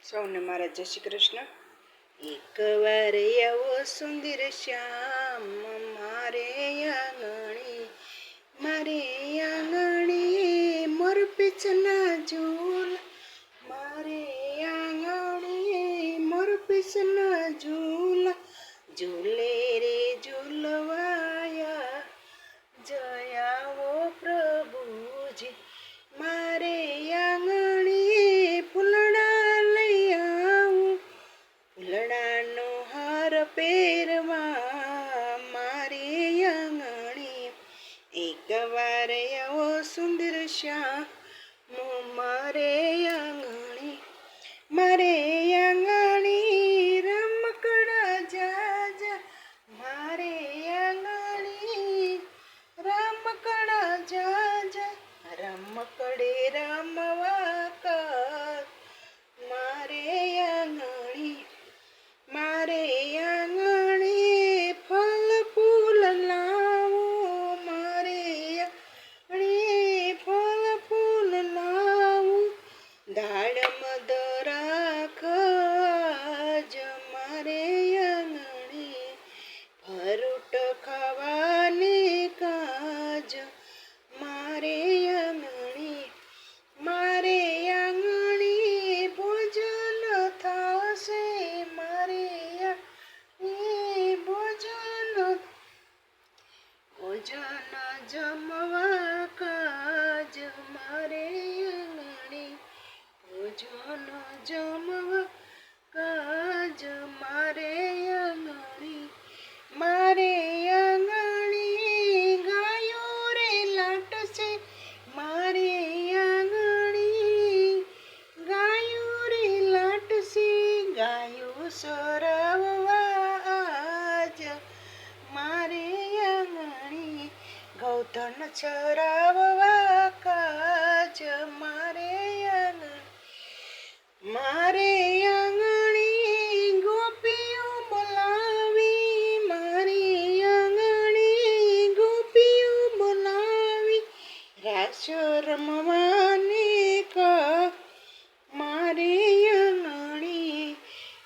સૌને મારા જય શ્રી કૃષ્ણ. એકવાર આવો સુંદર શ્યામ મારે આંગણે મોર પીછના ઝૂલ, મારે આંગણે મોર પીછના ઝૂલા, ઝૂલે રે ઝૂલવાયા જયાવો પ્રભુજી. મારે આંગણે ફૂલડા લઈ આવું, ફૂલડાનો હાર પહેરવા મારે આંગણે. એકવાર આવો સુંદર શ્યામ મારે આંગણે, મારે આંગણે રમકડા જાજા, મારે આંગણે રમકડા જાજા, રમકડે રમવા કર મારે આંગણે. મારે આંગણે ફળ ફૂલ લાવો, મારે આંગણે ફળ ફૂલ લાવો, દાડમ દરાખ મારે આંગણે, ફરૂટ ખાવાને કાજ મારે આંગણે. મારે આંગણે ભોજન થશે, મારે આંગણે ભોજન જમવા કાજ મારે આંગણે, ભોજન જમવા કાજ મારે આંગણે. મારે આંગણે ગાયો રે લાટશે, મારે આંગણે ગાયો રે લાટશે, ગાયો સરાવવા આજ મારે આંગણે, ગૌધન ચરાવવા કાજ મારે આંગણે. મારે આંગણે ગોપીઓ બોલાવી, મારે આંગણે ગોપીઓ બોલાવી, રાસ રમવાને કા મારે આંગણે,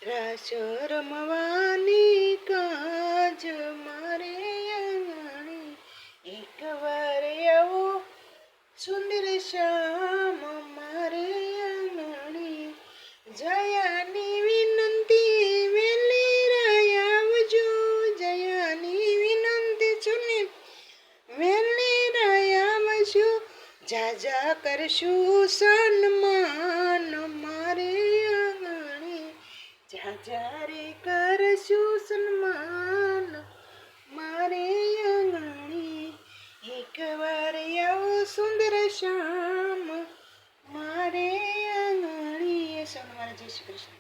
રાસ રમવાને કાજ મારે આંગણે. એકવાર આવો સુંદર શ્યામ મારે આંગણે, જયાની વિનંતી વેલેરા આવજો, જયાની વિનંતી સુને વેલેરા આવજો, જાજા કરશું સન્માન મારે આંગણે, જાજા રે કરશું સન્માન મારે આંગણે. એકવાર આવો સુંદર શ્યામ મારે આંગણે. સૌને મારા જય શ્રી કૃષ્ણ.